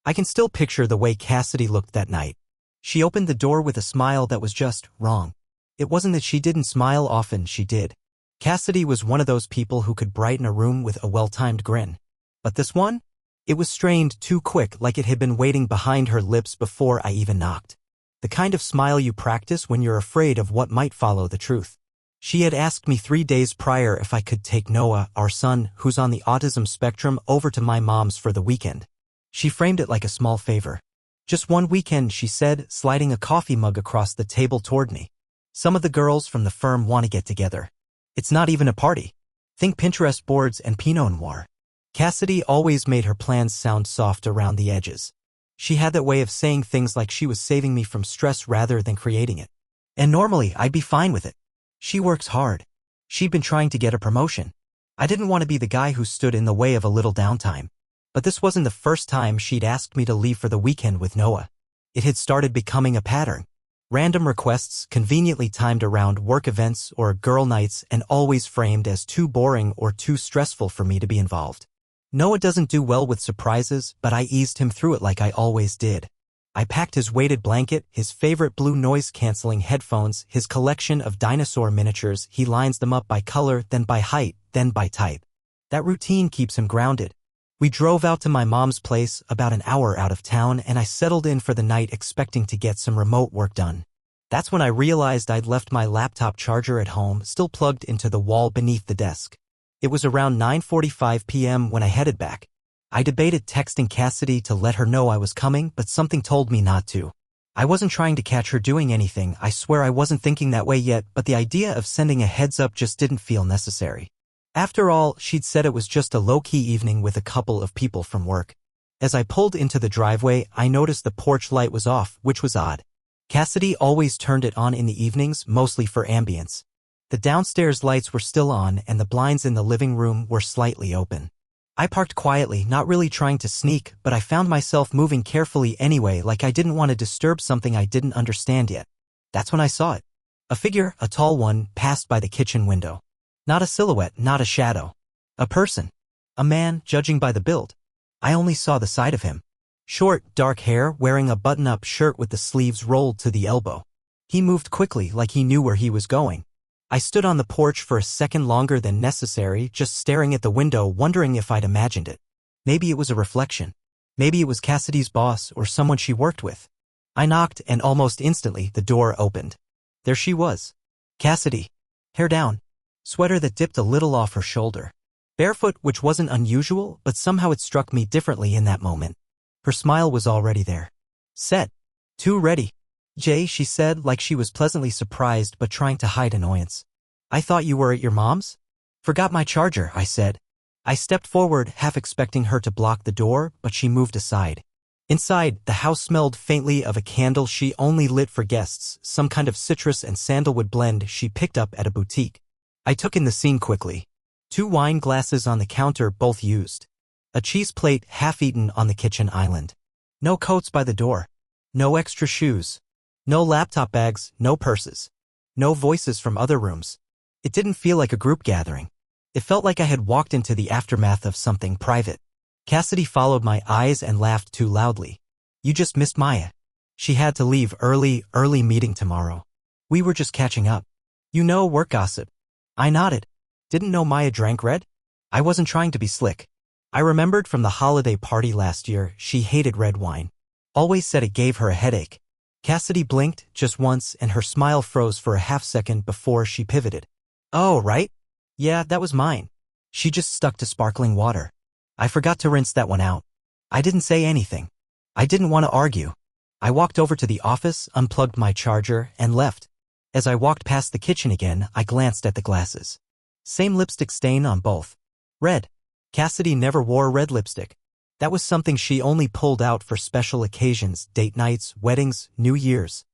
I can still picture the way Cassidy looked that night. She opened the door with a smile that was just wrong. It wasn't that she didn't smile often, she did. Cassidy was one of those people who could brighten a room with a well-timed grin. But this one? It was strained too quick, like it had been waiting behind her lips before I even knocked. The kind of smile you practice when you're afraid of what might follow the truth. She had asked me 3 days prior if I could take Noah, our son, who's on the autism spectrum, over to my mom's for the weekend. She framed it like a small favor. Just one weekend, she said, sliding a coffee mug across the table toward me. Some of the girls from the firm want to get together. It's not even a party. Think Pinterest boards and Pinot Noir. Cassidy always made her plans sound soft around the edges. She had that way of saying things like she was saving me from stress rather than creating it. And normally, I'd be fine with it. She works hard. She'd been trying to get a promotion. I didn't want to be the guy who stood in the way of a little downtime. But this wasn't the first time she'd asked me to leave for the weekend with Noah. It had started becoming a pattern. Random requests conveniently timed around work events or girl nights and always framed as too boring or too stressful for me to be involved. Noah doesn't do well with surprises, but I eased him through it like I always did. I packed his weighted blanket, his favorite blue noise-canceling headphones, his collection of dinosaur miniatures. He lines them up by color, then by height, then by type. That routine keeps him grounded. We drove out to my mom's place, about an hour out of town, and I settled in for the night expecting to get some remote work done. That's when I realized I'd left my laptop charger at home, still plugged into the wall beneath the desk. It was around 9:45 p.m. when I headed back. I debated texting Cassidy to let her know I was coming, but something told me not to. I wasn't trying to catch her doing anything. I swear I wasn't thinking that way yet, but the idea of sending a heads-up just didn't feel necessary. After all, she'd said it was just a low-key evening with a couple of people from work. As I pulled into the driveway, I noticed the porch light was off, which was odd. Cassidy always turned it on in the evenings, mostly for ambience. The downstairs lights were still on and the blinds in the living room were slightly open. I parked quietly, not really trying to sneak, but I found myself moving carefully anyway, like I didn't want to disturb something I didn't understand yet. That's when I saw it. A figure, a tall one, passed by the kitchen window. Not a silhouette, not a shadow. A person. A man, judging by the build. I only saw the side of him. Short, dark hair, wearing a button-up shirt with the sleeves rolled to the elbow. He moved quickly, like he knew where he was going. I stood on the porch for a second longer than necessary, just staring at the window, wondering if I'd imagined it. Maybe it was a reflection. Maybe it was Cassidy's boss or someone she worked with. I knocked, and almost instantly the door opened. There she was. Cassidy. Hair down. Sweater that dipped a little off her shoulder. Barefoot, which wasn't unusual, but somehow it struck me differently in that moment. Her smile was already there. Set. Too ready. Jay, she said, like she was pleasantly surprised but trying to hide annoyance. I thought you were at your mom's? Forgot my charger, I said. I stepped forward, half expecting her to block the door, but she moved aside. Inside, the house smelled faintly of a candle she only lit for guests, some kind of citrus and sandalwood blend she picked up at a boutique. I took in the scene quickly. 2 wine glasses on the counter, both used. A cheese plate half-eaten on the kitchen island. No coats by the door. No extra shoes. No laptop bags, no purses. No voices from other rooms. It didn't feel like a group gathering. It felt like I had walked into the aftermath of something private. Cassidy followed my eyes and laughed too loudly. You just missed Maya. She had to leave early meeting tomorrow. We were just catching up. You know, work gossip. I nodded. Didn't know Maya drank red? I wasn't trying to be slick. I remembered from the holiday party last year, she hated red wine. Always said it gave her a headache. Cassidy blinked just once and her smile froze for a half-second before she pivoted. Oh, right? Yeah, that was mine. She just stuck to sparkling water. I forgot to rinse that one out. I didn't say anything. I didn't want to argue. I walked over to the office, unplugged my charger, and left. As I walked past the kitchen again, I glanced at the glasses. Same lipstick stain on both. Red. Cassidy never wore red lipstick. That was something she only pulled out for special occasions, date nights, weddings, New Year's.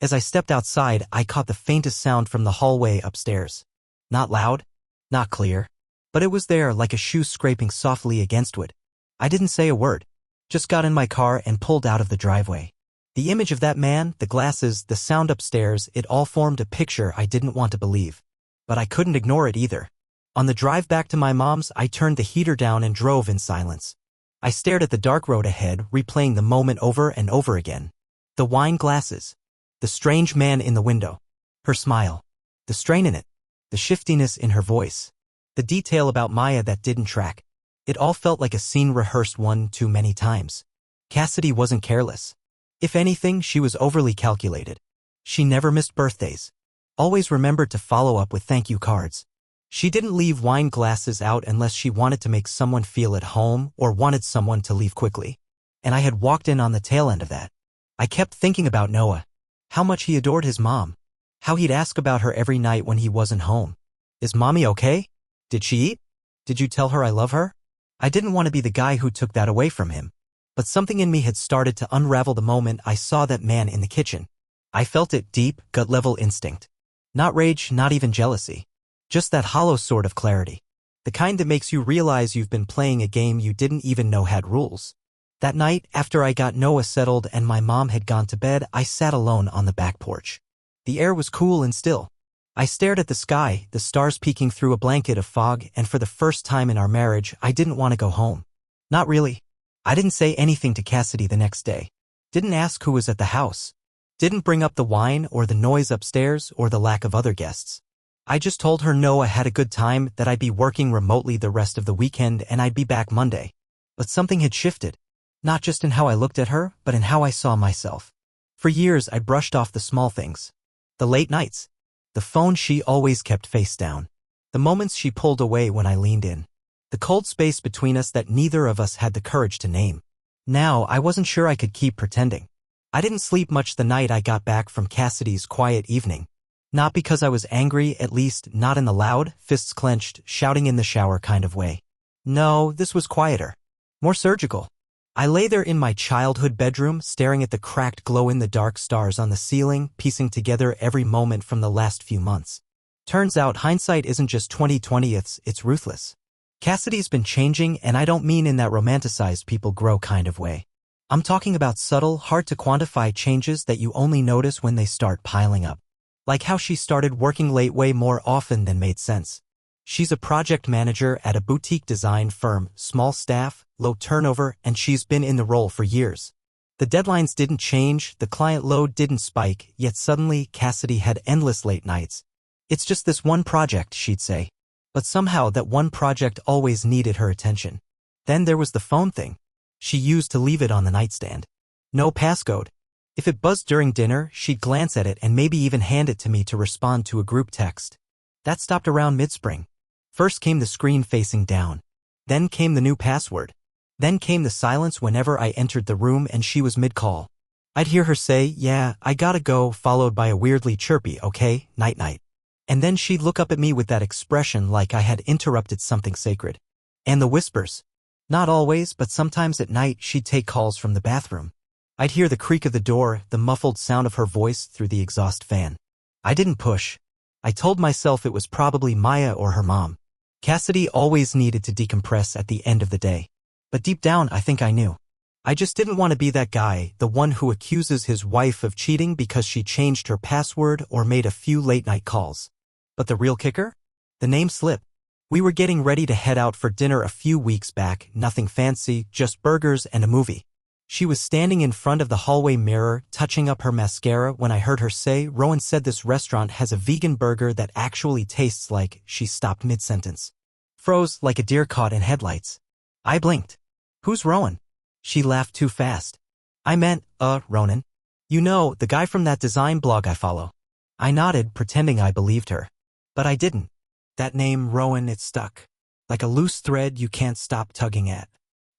As I stepped outside, I caught the faintest sound from the hallway upstairs. Not loud, not clear, but it was there like a shoe scraping softly against wood. I didn't say a word. Just got in my car and pulled out of the driveway. The image of that man, the glasses, the sound upstairs, it all formed a picture I didn't want to believe. But I couldn't ignore it either. On the drive back to my mom's, I turned the heater down and drove in silence. I stared at the dark road ahead, replaying the moment over and over again. The wine glasses. The strange man in the window. Her smile. The strain in it. The shiftiness in her voice. The detail about Maya that didn't track. It all felt like a scene rehearsed one too many times. Cassidy wasn't careless. If anything, she was overly calculated. She never missed birthdays. Always remembered to follow up with thank you cards. She didn't leave wine glasses out unless she wanted to make someone feel at home or wanted someone to leave quickly. And I had walked in on the tail end of that. I kept thinking about Noah. How much he adored his mom. How he'd ask about her every night when he wasn't home. Is mommy okay? Did she eat? Did you tell her I love her? I didn't want to be the guy who took that away from him. But something in me had started to unravel the moment I saw that man in the kitchen. I felt it deep, gut-level instinct. Not rage, not even jealousy. Just that hollow sort of clarity. The kind that makes you realize you've been playing a game you didn't even know had rules. That night, after I got Noah settled and my mom had gone to bed, I sat alone on the back porch. The air was cool and still. I stared at the sky, the stars peeking through a blanket of fog, and for the first time in our marriage, I didn't want to go home. Not really. I didn't say anything to Cassidy the next day. Didn't ask who was at the house. Didn't bring up the wine or the noise upstairs or the lack of other guests. I just told her Noah had a good time, that I'd be working remotely the rest of the weekend and I'd be back Monday. But something had shifted. Not just in how I looked at her, but in how I saw myself. For years, I brushed off the small things. The late nights. The phone she always kept face down. The moments she pulled away when I leaned in. The cold space between us that neither of us had the courage to name. Now, I wasn't sure I could keep pretending. I didn't sleep much the night I got back from Cassidy's quiet evening. Not because I was angry, at least not in the loud, fists clenched, shouting in the shower kind of way. No, this was quieter. More surgical. I lay there in my childhood bedroom, staring at the cracked glow-in-the-dark stars on the ceiling, piecing together every moment from the last few months. Turns out hindsight isn't just 20/20ths, it's ruthless. Cassidy's been changing, and I don't mean in that romanticized people grow kind of way. I'm talking about subtle, hard-to-quantify changes that you only notice when they start piling up. Like how she started working late way more often than made sense. She's a project manager at a boutique design firm, small staff, low turnover, and she's been in the role for years. The deadlines didn't change, the client load didn't spike, yet suddenly Cassidy had endless late nights. It's just this one project, she'd say. But somehow that one project always needed her attention. Then there was the phone thing. She used to leave it on the nightstand. No passcode. If it buzzed during dinner, she'd glance at it and maybe even hand it to me to respond to a group text. That stopped around mid-spring. First came the screen facing down. Then came the new password. Then came the silence whenever I entered the room and she was mid-call. I'd hear her say, "Yeah, I gotta go," followed by a weirdly chirpy, "Okay, night-night." And then she'd look up at me with that expression like I had interrupted something sacred. And the whispers. Not always, but sometimes at night she'd take calls from the bathroom. I'd hear the creak of the door, the muffled sound of her voice through the exhaust fan. I didn't push. I told myself it was probably Maya or her mom. Cassidy always needed to decompress at the end of the day. But deep down, I think I knew. I just didn't want to be that guy, the one who accuses his wife of cheating because she changed her password or made a few late-night calls. But the real kicker? The name slip. We were getting ready to head out for dinner a few weeks back, nothing fancy, just burgers and a movie. She was standing in front of the hallway mirror, touching up her mascara when I heard her say, "Rowan said this restaurant has a vegan burger that actually tastes like..." She stopped mid-sentence. Froze like a deer caught in headlights. I blinked. "Who's Rowan?" She laughed too fast. "I meant, Ronan. You know, the guy from that design blog I follow." I nodded, pretending I believed her. But I didn't. That name, Rowan, it stuck. Like a loose thread you can't stop tugging at.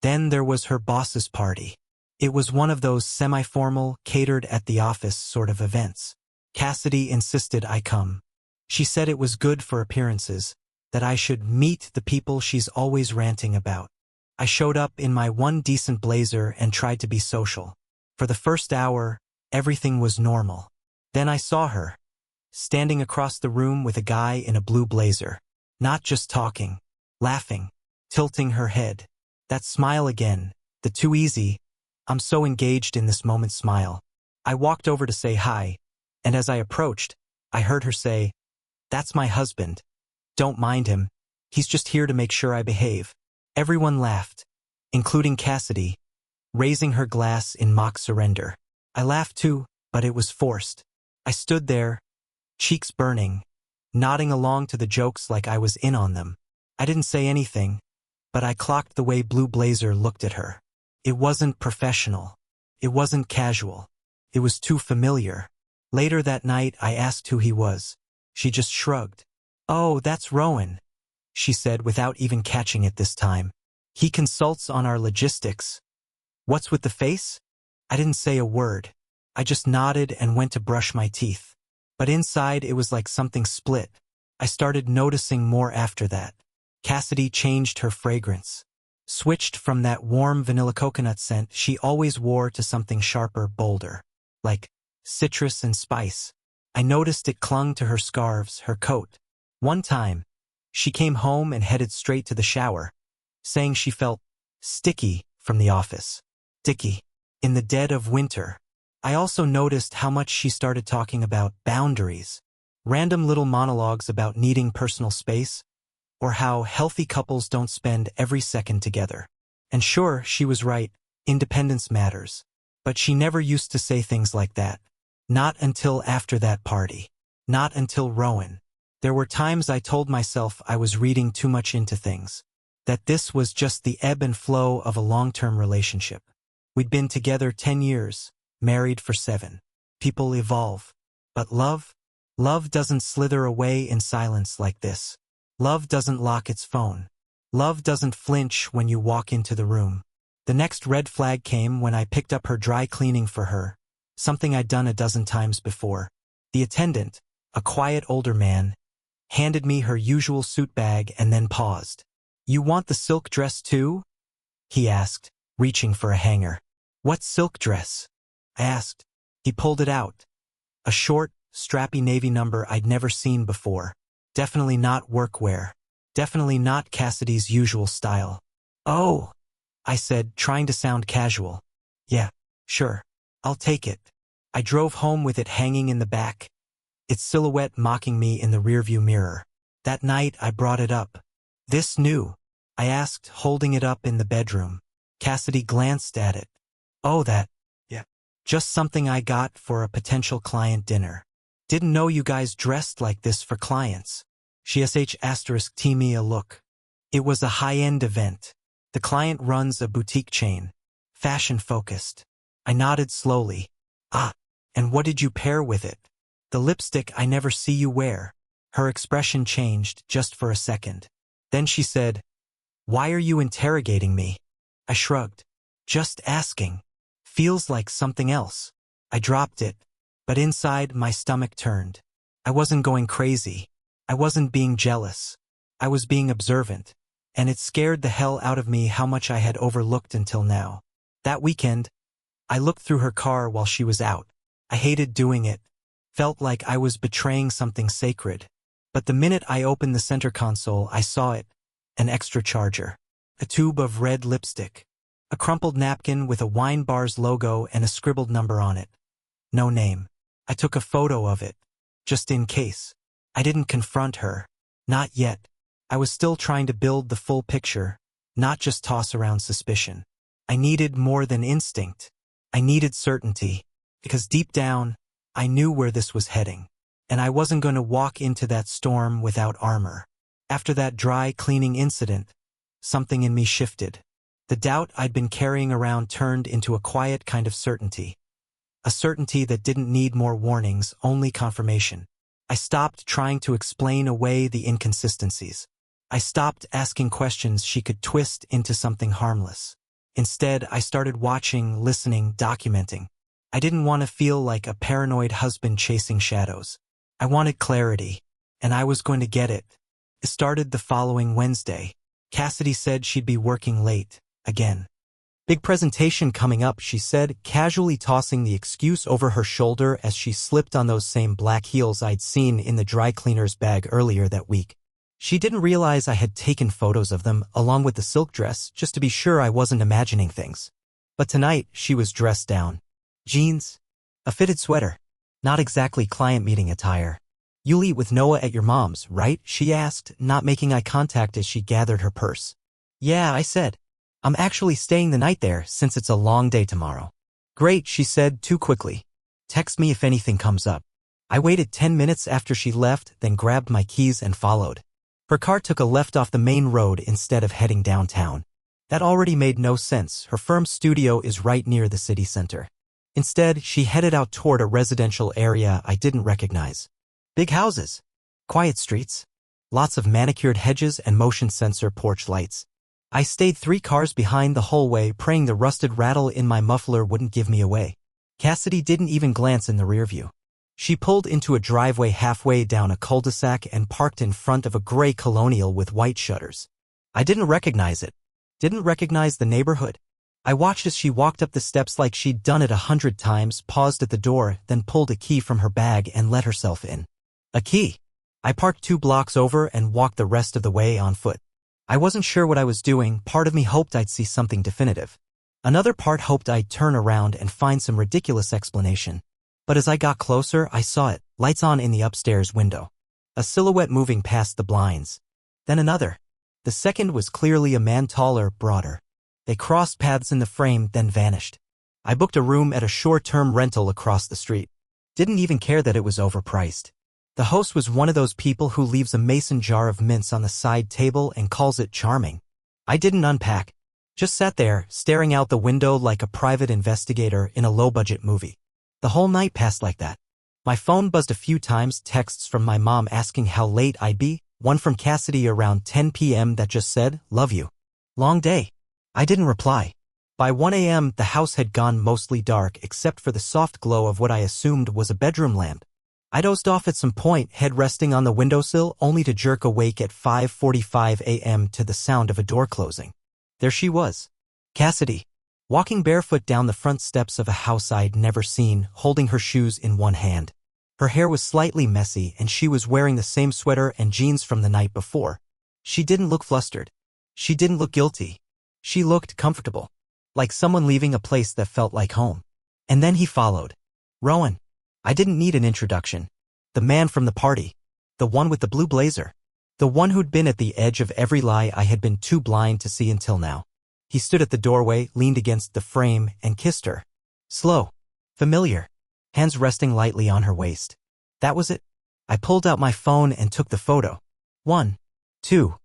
Then there was her boss's party. It was one of those semi-formal, catered at the office sort of events. Cassidy insisted I come. She said it was good for appearances, that I should meet the people she's always ranting about. I showed up in my one decent blazer and tried to be social. For the first hour, everything was normal. Then I saw her, standing across the room with a guy in a blue blazer. Not just talking, laughing, tilting her head. That smile again, the too easy, "I'm so engaged in this moment" smile. I walked over to say hi, and as I approached, I heard her say, "That's my husband. Don't mind him. He's just here to make sure I behave." Everyone laughed. including Cassidy, raising her glass in mock surrender. I laughed too, but it was forced. I stood there, cheeks burning, nodding along to the jokes like I was in on them. I didn't say anything, but I clocked the way Blue Blazer looked at her. It wasn't professional. It wasn't casual. It was too familiar. Later that night, I asked who he was. She just shrugged. "Oh, that's Rowan," she said without even catching it this time. "He consults on our logistics." "What's with the face?" I didn't say a word. I just nodded and went to brush my teeth. But inside, it was like something split. I started noticing more after that. Cassidy changed her fragrance. Switched from that warm vanilla coconut scent she always wore to something sharper, bolder. Like citrus and spice. I noticed it clung to her scarves, her coat. One time, she came home and headed straight to the shower, saying she felt sticky from the office. Sticky. In the dead of winter. I also noticed how much she started talking about boundaries. Random little monologues about needing personal space, or how healthy couples don't spend every second together. And sure, she was right, independence matters. But she never used to say things like that. Not until after that party. Not until Rowan. There were times I told myself I was reading too much into things. That this was just the ebb and flow of a long-term relationship. We'd been together 10 years, married for 7. People evolve. But love? Love doesn't slither away in silence like this. Love doesn't lock its phone. Love doesn't flinch when you walk into the room. The next red flag came when I picked up her dry cleaning for her, something I'd done a dozen times before. The attendant, a quiet older man, handed me her usual suit bag and then paused. "You want the silk dress too?" he asked, reaching for a hanger. "What silk dress?" I asked. He pulled it out. A short, strappy navy number I'd never seen before. Definitely not workwear. Definitely not Cassidy's usual style. "Oh," I said, trying to sound casual. "Yeah, sure. I'll take it." I drove home with it hanging in the back, its silhouette mocking me in the rearview mirror. That night, I brought it up. "This new?" I asked, holding it up in the bedroom. Cassidy glanced at it. "Oh, that? Yeah. Just something I got for a potential client dinner. Didn't know you guys dressed like this for clients." She **t me a look. It was a high-end event. The client runs a boutique chain. Fashion-focused. I nodded slowly. "Ah, and what did you pair with it?" "The lipstick I never see you wear." Her expression changed just for a second. Then she said, "Why are you interrogating me?" I shrugged. "Just asking. Feels like something else." I dropped it, but inside my stomach turned. I wasn't going crazy. I wasn't being jealous. I was being observant, and it scared the hell out of me how much I had overlooked until now. That weekend, I looked through her car while she was out. I hated doing it. Felt like I was betraying something sacred. But the minute I opened the center console, I saw it. An extra charger. A tube of red lipstick. A crumpled napkin with a wine bar's logo and a scribbled number on it. No name. I took a photo of it, just in case. I didn't confront her. Not yet. I was still trying to build the full picture, not just toss around suspicion. I needed more than instinct. I needed certainty, because deep down, I knew where this was heading, and I wasn't going to walk into that storm without armor. After that dry cleaning incident, something in me shifted. The doubt I'd been carrying around turned into a quiet kind of certainty. A certainty that didn't need more warnings, only confirmation. I stopped trying to explain away the inconsistencies. I stopped asking questions she could twist into something harmless. Instead, I started watching, listening, documenting. I didn't want to feel like a paranoid husband chasing shadows. I wanted clarity, and I was going to get it. It started the following Wednesday. Cassidy said she'd be working late, again. "Big presentation coming up," she said, casually tossing the excuse over her shoulder as she slipped on those same black heels I'd seen in the dry cleaner's bag earlier that week. She didn't realize I had taken photos of them, along with the silk dress, just to be sure I wasn't imagining things. But tonight, she was dressed down. Jeans, a fitted sweater. Not exactly client meeting attire. "You'll eat with Noah at your mom's, right?" she asked, not making eye contact as she gathered her purse. "Yeah," I said. I'm actually staying the night there since it's a long day tomorrow. Great, she said too quickly. Text me if anything comes up. I waited 10 minutes after she left, then grabbed my keys and followed. Her car took a left off the main road instead of heading downtown. That already made no sense. Her firm's studio is right near the city center. Instead, she headed out toward a residential area I didn't recognize. Big houses. Quiet streets. Lots of manicured hedges and motion sensor porch lights. I stayed 3 cars behind the whole way, praying the rusted rattle in my muffler wouldn't give me away. Cassidy didn't even glance in the rearview. She pulled into a driveway halfway down a cul-de-sac and parked in front of a gray colonial with white shutters. I didn't recognize it. Didn't recognize the neighborhood. I watched as she walked up the steps like she'd done it 100 times, paused at the door, then pulled a key from her bag and let herself in. A key. I parked 2 blocks over and walked the rest of the way on foot. I wasn't sure what I was doing. Part of me hoped I'd see something definitive. Another part hoped I'd turn around and find some ridiculous explanation. But as I got closer, I saw it, lights on in the upstairs window. A silhouette moving past the blinds. Then another. The second was clearly a man, taller, broader. They crossed paths in the frame, then vanished. I booked a room at a short-term rental across the street. Didn't even care that it was overpriced. The host was one of those people who leaves a mason jar of mints on the side table and calls it charming. I didn't unpack. Just sat there, staring out the window like a private investigator in a low-budget movie. The whole night passed like that. My phone buzzed a few times, texts from my mom asking how late I'd be, one from Cassidy around 10 p.m. that just said, "Love you. Long day." I didn't reply. By 1 a.m., the house had gone mostly dark except for the soft glow of what I assumed was a bedroom lamp. I dozed off at some point, head resting on the windowsill, only to jerk awake at 5:45 a.m. to the sound of a door closing. There she was. Cassidy. Walking barefoot down the front steps of a house I'd never seen, holding her shoes in one hand. Her hair was slightly messy and she was wearing the same sweater and jeans from the night before. She didn't look flustered. She didn't look guilty. She looked comfortable. Like someone leaving a place that felt like home. And then he followed. Rowan. I didn't need an introduction. The man from the party. The one with the blue blazer. The one who'd been at the edge of every lie I had been too blind to see until now. He stood at the doorway, leaned against the frame, and kissed her. Slow. Familiar. Hands resting lightly on her waist. That was it. I pulled out my phone and took the photo. 1, 2,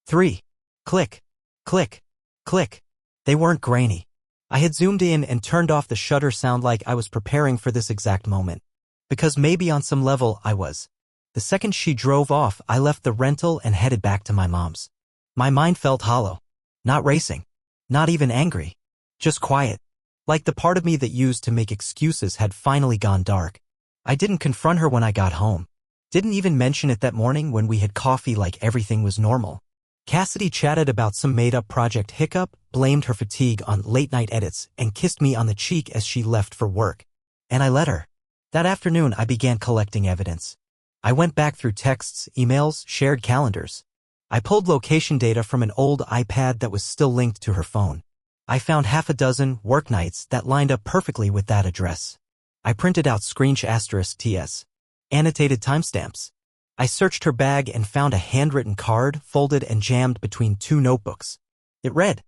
3. Click. Click. Click. They weren't grainy. I had zoomed in and turned off the shutter sound like I was preparing for this exact moment. Because maybe on some level I was. The second she drove off, I left the rental and headed back to my mom's. My mind felt hollow. Not racing. Not even angry. Just quiet. Like the part of me that used to make excuses had finally gone dark. I didn't confront her when I got home. Didn't even mention it that morning when we had coffee like everything was normal. Cassidy chatted about some made-up project hiccup, blamed her fatigue on late-night edits, and kissed me on the cheek as she left for work. And I let her. That afternoon I began collecting evidence. I went back through texts, emails, shared calendars. I pulled location data from an old iPad that was still linked to her phone. I found half a dozen work nights that lined up perfectly with that address. I printed out *TS. Annotated timestamps. I searched her bag and found a handwritten card folded and jammed between 2 notebooks. It read,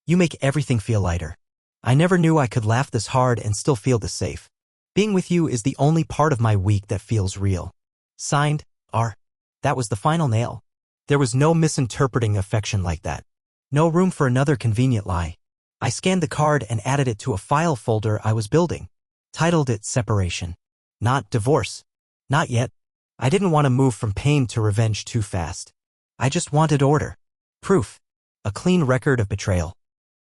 "You make everything feel lighter. I never knew I could laugh this hard and still feel this safe. Being with you is the only part of my week that feels real. Signed, R." That was the final nail. There was no misinterpreting affection like that. No room for another convenient lie. I scanned the card and added it to a file folder I was building. Titled it Separation. Not Divorce. Not yet. I didn't want to move from pain to revenge too fast. I just wanted order. Proof. A clean record of betrayal.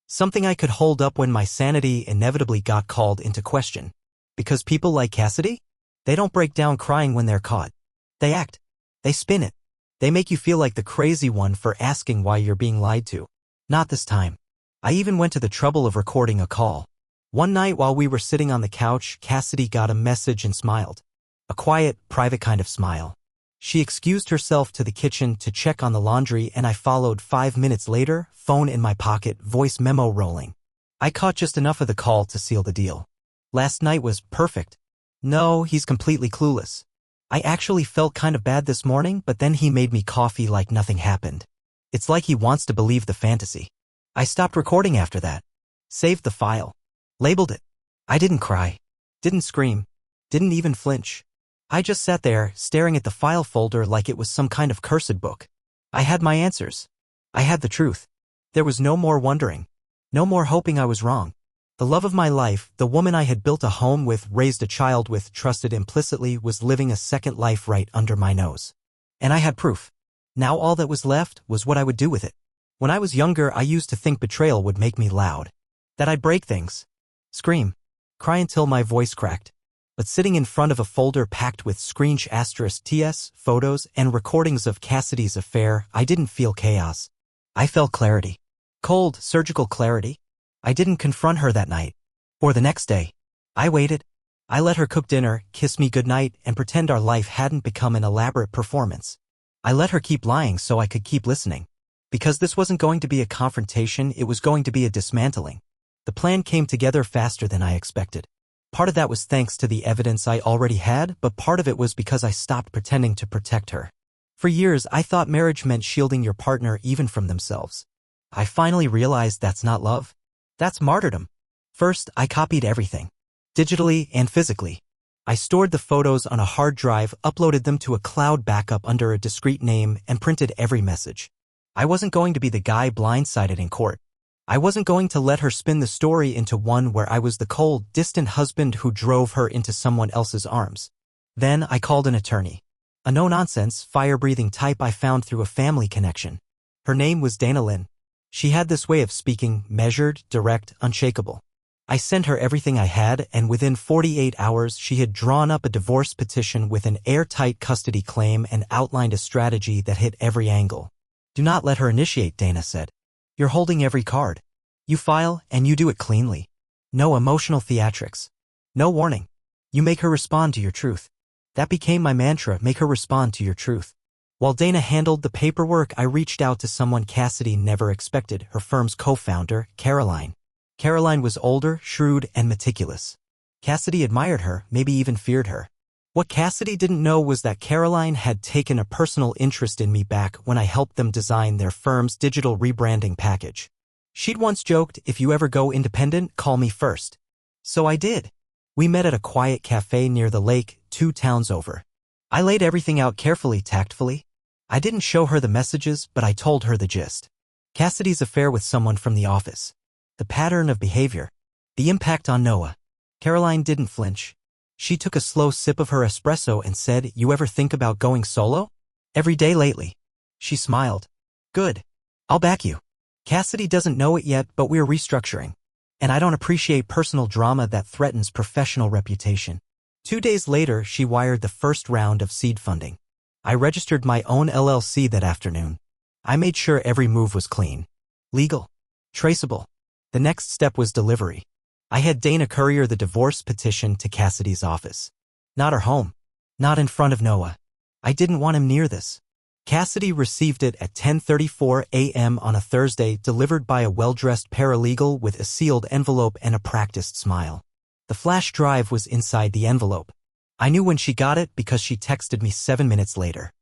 Something I could hold up when my sanity inevitably got called into question. Because people like Cassidy? They don't break down crying when they're caught. They act. They spin it. They make you feel like the crazy one for asking why you're being lied to. Not this time. I even went to the trouble of recording a call. One night while we were sitting on the couch, Cassidy got a message and smiled. A quiet, private kind of smile. She excused herself to the kitchen to check on the laundry and I followed 5 minutes later, phone in my pocket, voice memo rolling. I caught just enough of the call to seal the deal. Last night was perfect. No, he's completely clueless. I actually felt kind of bad this morning, but then he made me coffee like nothing happened. It's like he wants to believe the fantasy. I stopped recording after that. Saved the file. Labeled it. I didn't cry. Didn't scream. Didn't even flinch. I just sat there, staring at the file folder like it was some kind of cursed book. I had my answers. I had the truth. There was no more wondering. No more hoping I was wrong. The love of my life, the woman I had built a home with, raised a child with, trusted implicitly, was living a second life right under my nose. And I had proof. Now all that was left was what I would do with it. When I was younger, I used to think betrayal would make me loud. That I'd break things. Scream. Cry until my voice cracked. But sitting in front of a folder packed with *TS, photos, and recordings of Cassidy's affair, I didn't feel chaos. I felt clarity. Cold, surgical clarity. I didn't confront her that night. Or the next day. I waited. I let her cook dinner, kiss me goodnight, and pretend our life hadn't become an elaborate performance. I let her keep lying so I could keep listening. Because this wasn't going to be a confrontation, it was going to be a dismantling. The plan came together faster than I expected. Part of that was thanks to the evidence I already had, but part of it was because I stopped pretending to protect her. For years, I thought marriage meant shielding your partner even from themselves. I finally realized that's not love. That's martyrdom. First, I copied everything. Digitally and physically. I stored the photos on a hard drive, uploaded them to a cloud backup under a discrete name, and printed every message. I wasn't going to be the guy blindsided in court. I wasn't going to let her spin the story into one where I was the cold, distant husband who drove her into someone else's arms. Then I called an attorney. A no-nonsense, fire-breathing type I found through a family connection. Her name was Dana Lynn. She had this way of speaking, measured, direct, unshakable. I sent her everything I had, and within 48 hours she had drawn up a divorce petition with an airtight custody claim and outlined a strategy that hit every angle. Do not let her initiate, Dana said. You're holding every card. You file, and you do it cleanly. No emotional theatrics. No warning. You make her respond to your truth. That became my mantra, make her respond to your truth. While Dana handled the paperwork, I reached out to someone Cassidy never expected, her firm's co-founder, Caroline. Caroline was older, shrewd, and meticulous. Cassidy admired her, maybe even feared her. What Cassidy didn't know was that Caroline had taken a personal interest in me back when I helped them design their firm's digital rebranding package. She'd once joked, if you ever go independent, call me first. So I did. We met at a quiet cafe near the lake, 2 towns over. I laid everything out carefully, tactfully. I didn't show her the messages, but I told her the gist. Cassidy's affair with someone from the office. The pattern of behavior. The impact on Noah. Caroline didn't flinch. She took a slow sip of her espresso and said, you ever think about going solo? Every day lately. She smiled. Good. I'll back you. Cassidy doesn't know it yet, but we're restructuring. And I don't appreciate personal drama that threatens professional reputation. 2 days later, she wired the first round of seed funding. I registered my own LLC that afternoon. I made sure every move was clean. Legal. Traceable. The next step was delivery. I had Dana courier the divorce petition to Cassidy's office. Not her home. Not in front of Noah. I didn't want him near this. Cassidy received it at 10:34 a.m. on a Thursday, delivered by a well-dressed paralegal with a sealed envelope and a practiced smile. The flash drive was inside the envelope. I knew when she got it because she texted me 7 minutes later.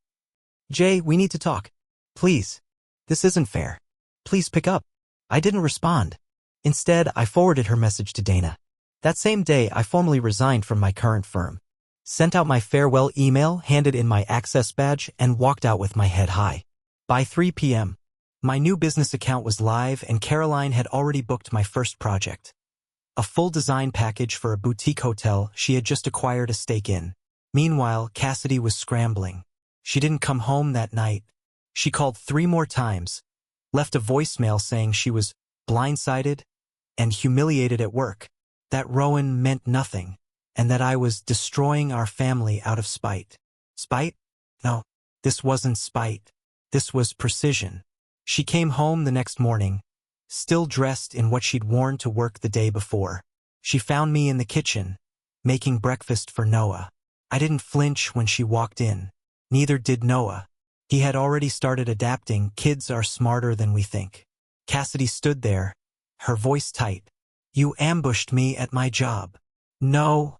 Jay, we need to talk. Please. This isn't fair. Please pick up. I didn't respond. Instead, I forwarded her message to Dana. That same day, I formally resigned from my current firm. Sent out my farewell email, handed in my access badge, and walked out with my head high. By 3 p.m., my new business account was live and Caroline had already booked my first project. A full design package for a boutique hotel she had just acquired a stake in. Meanwhile, Cassidy was scrambling. She didn't come home that night. She called 3 more times, left a voicemail saying she was blindsided and humiliated at work, that Rowan meant nothing, and that I was destroying our family out of spite. Spite? No, this wasn't spite. This was precision. She came home the next morning, still dressed in what she'd worn to work the day before. She found me in the kitchen, making breakfast for Noah. I didn't flinch when she walked in. Neither did Noah. He had already started adapting. Kids are smarter than we think. Cassidy stood there, her voice tight. You ambushed me at my job. No,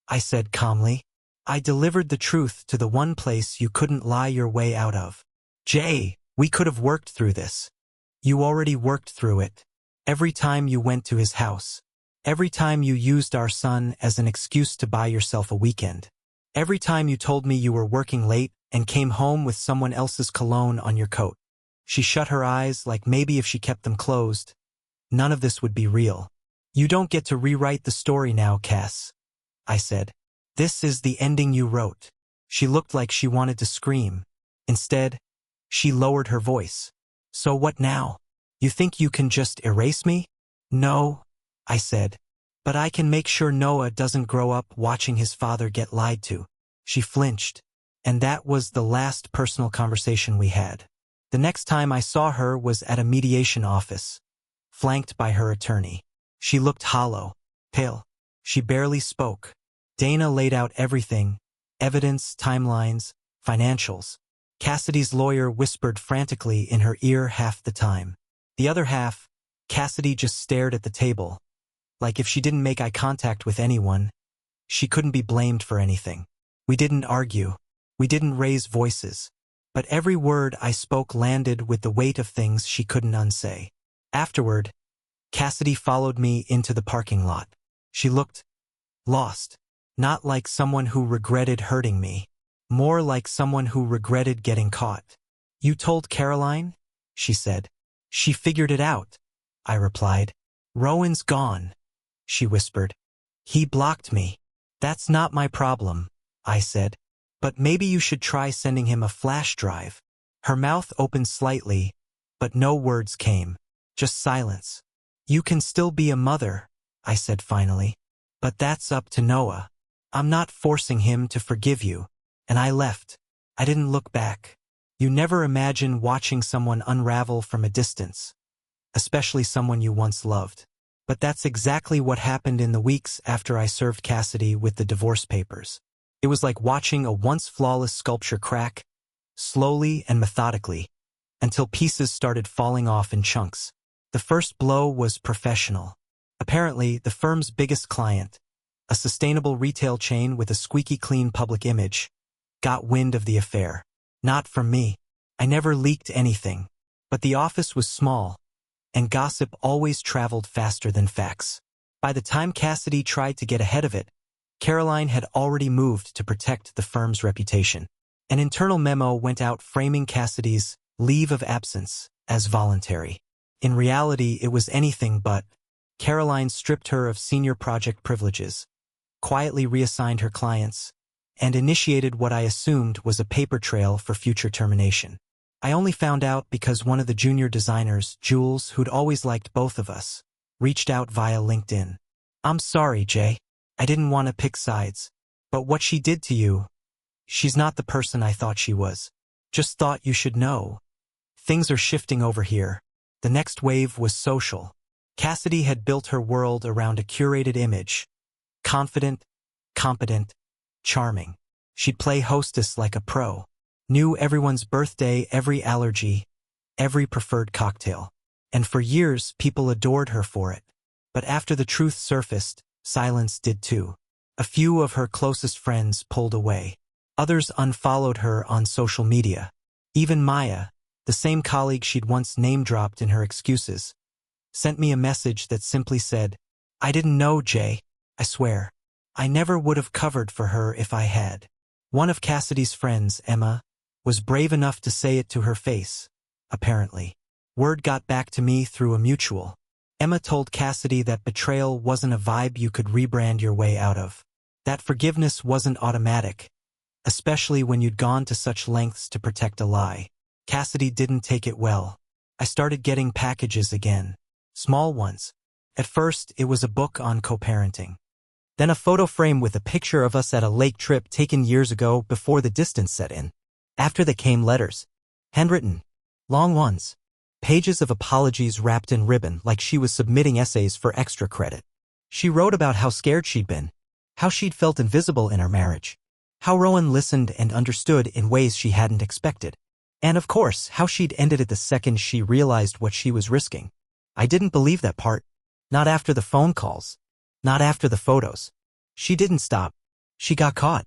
I said calmly. I delivered the truth to the one place you couldn't lie your way out of. Jay, we could have worked through this. You already worked through it. Every time you went to his house. Every time you used our son as an excuse to buy yourself a weekend. Every time you told me you were working late and came home with someone else's cologne on your coat. She shut her eyes like maybe if she kept them closed, none of this would be real. You don't get to rewrite the story now, Cass, I said. This is the ending you wrote. She looked like she wanted to scream. Instead, she lowered her voice. So what now? You think you can just erase me? No, I said. But I can make sure Noah doesn't grow up watching his father get lied to. She flinched, and that was the last personal conversation we had. The next time I saw her was at a mediation office, flanked by her attorney. She looked hollow, pale. She barely spoke. Dana laid out everything: evidence, timelines, financials. Cassidy's lawyer whispered frantically in her ear half the time. The other half, Cassidy just stared at the table. Like if she didn't make eye contact with anyone, she couldn't be blamed for anything. We didn't argue. We didn't raise voices. But every word I spoke landed with the weight of things she couldn't unsay. Afterward, Cassidy followed me into the parking lot. She looked lost. Not like someone who regretted hurting me. More like someone who regretted getting caught. You told Caroline? She said. She figured it out, I replied. Rowan's gone, she whispered. He blocked me. That's not my problem, I said. But maybe you should try sending him a flash drive. Her mouth opened slightly, but no words came. Just silence. You can still be a mother, I said finally. But that's up to Noah. I'm not forcing him to forgive you. And I left. I didn't look back. You never imagine watching someone unravel from a distance, especially someone you once loved. But that's exactly what happened in the weeks after I served Cassidy with the divorce papers. It was like watching a once flawless sculpture crack, slowly and methodically, until pieces started falling off in chunks. The first blow was professional. Apparently, the firm's biggest client, a sustainable retail chain with a squeaky clean public image, got wind of the affair. Not from me. I never leaked anything. But the office was small, and gossip always traveled faster than facts. By the time Cassidy tried to get ahead of it, Caroline had already moved to protect the firm's reputation. An internal memo went out framing Cassidy's leave of absence as voluntary. In reality, it was anything but. Caroline stripped her of senior project privileges, quietly reassigned her clients, and initiated what I assumed was a paper trail for future termination. I only found out because one of the junior designers, Jules, who'd always liked both of us, reached out via LinkedIn. I'm sorry, Jay. I didn't want to pick sides. But what she did to you, she's not the person I thought she was. Just thought you should know. Things are shifting over here. The next wave was social. Cassidy had built her world around a curated image. Confident, competent, charming. She'd play hostess like a pro. Knew everyone's birthday, every allergy, every preferred cocktail. And for years, people adored her for it. But after the truth surfaced, silence did too. A few of her closest friends pulled away. Others unfollowed her on social media. Even Maya, the same colleague she'd once name-dropped in her excuses, sent me a message that simply said, I didn't know, Jay. I swear. I never would have covered for her if I had. One of Cassidy's friends, Emma, was brave enough to say it to her face, apparently. Word got back to me through a mutual. Emma told Cassidy that betrayal wasn't a vibe you could rebrand your way out of. That forgiveness wasn't automatic, especially when you'd gone to such lengths to protect a lie. Cassidy didn't take it well. I started getting packages again. Small ones. At first, it was a book on co-parenting. Then a photo frame with a picture of us at a lake trip taken years ago before the distance set in. After that came letters. Handwritten. Long ones. Pages of apologies wrapped in ribbon like she was submitting essays for extra credit. She wrote about how scared she'd been. How she'd felt invisible in her marriage. How Rowan listened and understood in ways she hadn't expected. And of course, how she'd ended it the second she realized what she was risking. I didn't believe that part. Not after the phone calls. Not after the photos. She didn't stop. She got caught.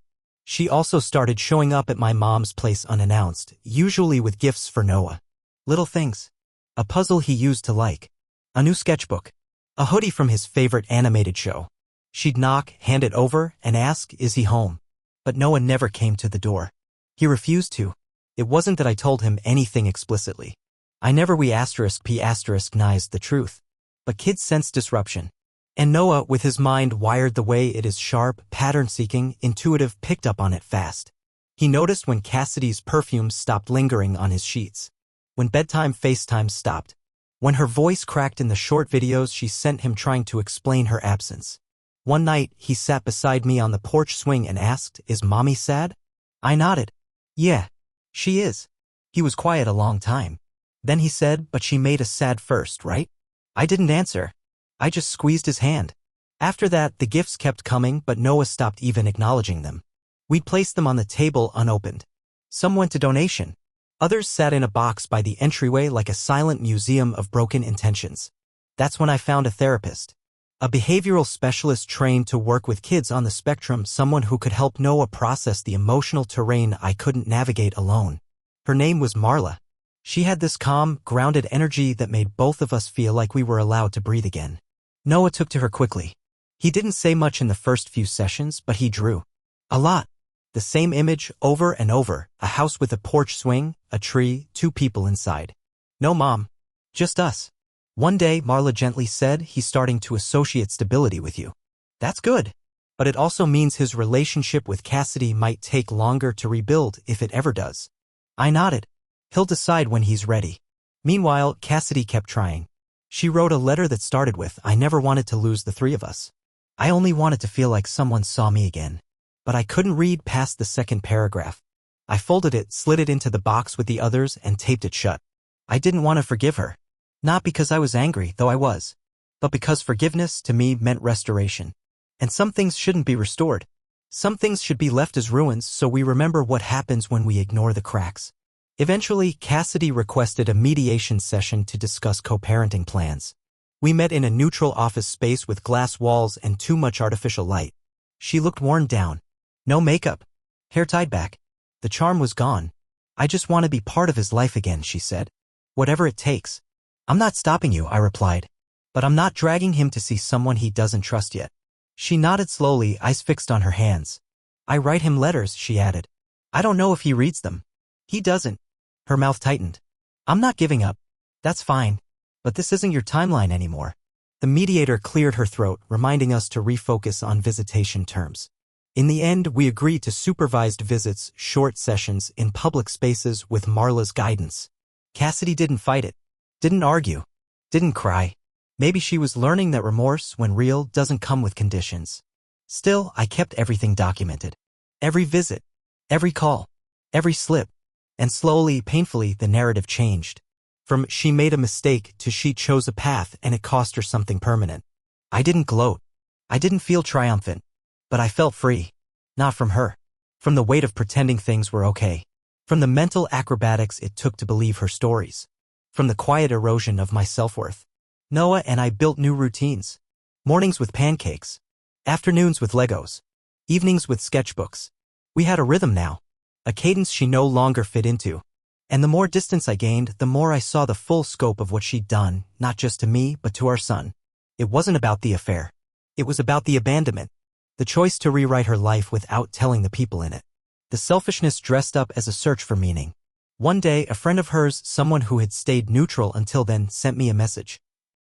She also started showing up at my mom's place unannounced, usually with gifts for Noah. Little things. a puzzle he used to like, a new sketchbook, a hoodie from his favorite animated show. She'd knock, hand it over, and ask, "Is he home?" But Noah never came to the door. He refused to. It wasn't that I told him anything explicitly. I never *p*nized the truth. But kids sense disruption. And Noah, with his mind wired the way it is, sharp, pattern-seeking, intuitive, picked up on it fast. He noticed when Cassidy's perfume stopped lingering on his sheets. When bedtime FaceTime stopped. When her voice cracked in the short videos she sent him trying to explain her absence. One night, he sat beside me on the porch swing and asked, "Is Mommy sad?" I nodded. "Yeah, she is." He was quiet a long time. Then he said, "But she made us sad first, right?" I didn't answer. I just squeezed his hand. After that, the gifts kept coming, but Noah stopped even acknowledging them. We'd place them on the table unopened. Some went to donation. Others sat in a box by the entryway like a silent museum of broken intentions. That's when I found a therapist. A behavioral specialist trained to work with kids on the spectrum, someone who could help Noah process the emotional terrain I couldn't navigate alone. Her name was Marla. She had this calm, grounded energy that made both of us feel like we were allowed to breathe again. Noah took to her quickly. He didn't say much in the first few sessions, but he drew. A lot. The same image over and over, a house with a porch swing, a tree, 2 people inside. No mom. Just us. One day, Marla gently said, "He's starting to associate stability with you." That's good. But it also means his relationship with Cassidy might take longer to rebuild if it ever does. I nodded. He'll decide when he's ready. Meanwhile, Cassidy kept trying. She wrote a letter that started with, "I never wanted to lose the 3 of us. I only wanted to feel like someone saw me again." But I couldn't read past the second paragraph. I folded it, slid it into the box with the others, and taped it shut. I didn't want to forgive her. Not because I was angry, though I was. But because forgiveness, to me, meant restoration. And some things shouldn't be restored. Some things should be left as ruins so we remember what happens when we ignore the cracks. Eventually, Cassidy requested a mediation session to discuss co-parenting plans. We met in a neutral office space with glass walls and too much artificial light. She looked worn down. No makeup. Hair tied back. The charm was gone. "I just want to be part of his life again," she said. "Whatever it takes." "I'm not stopping you," I replied. "But I'm not dragging him to see someone he doesn't trust yet." She nodded slowly, eyes fixed on her hands. "I write him letters," she added. "I don't know if he reads them." "He doesn't." Her mouth tightened. "I'm not giving up." "That's fine. But this isn't your timeline anymore." The mediator cleared her throat, reminding us to refocus on visitation terms. In the end, we agreed to supervised visits, short sessions, in public spaces with Marla's guidance. Cassidy didn't fight it. Didn't argue. Didn't cry. Maybe she was learning that remorse, when real, doesn't come with conditions. Still, I kept everything documented. Every visit. Every call. Every slip. And slowly, painfully, the narrative changed. From "she made a mistake" to "she chose a path and it cost her something permanent." I didn't gloat. I didn't feel triumphant. But I felt free. Not from her. From the weight of pretending things were okay. From the mental acrobatics it took to believe her stories. From the quiet erosion of my self-worth. Noah and I built new routines. Mornings with pancakes. Afternoons with Legos. Evenings with sketchbooks. We had a rhythm now. A cadence she no longer fit into. And the more distance I gained, the more I saw the full scope of what she'd done, not just to me, but to our son. It wasn't about the affair. It was about the abandonment. The choice to rewrite her life without telling the people in it. The selfishness dressed up as a search for meaning. One day, a friend of hers, someone who had stayed neutral until then, sent me a message.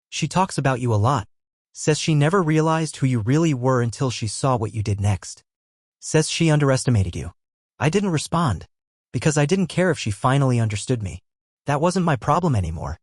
"She talks about you a lot. Says she never realized who you really were until she saw what you did next. Says she underestimated you." I didn't respond. Because I didn't care if she finally understood me. That wasn't my problem anymore.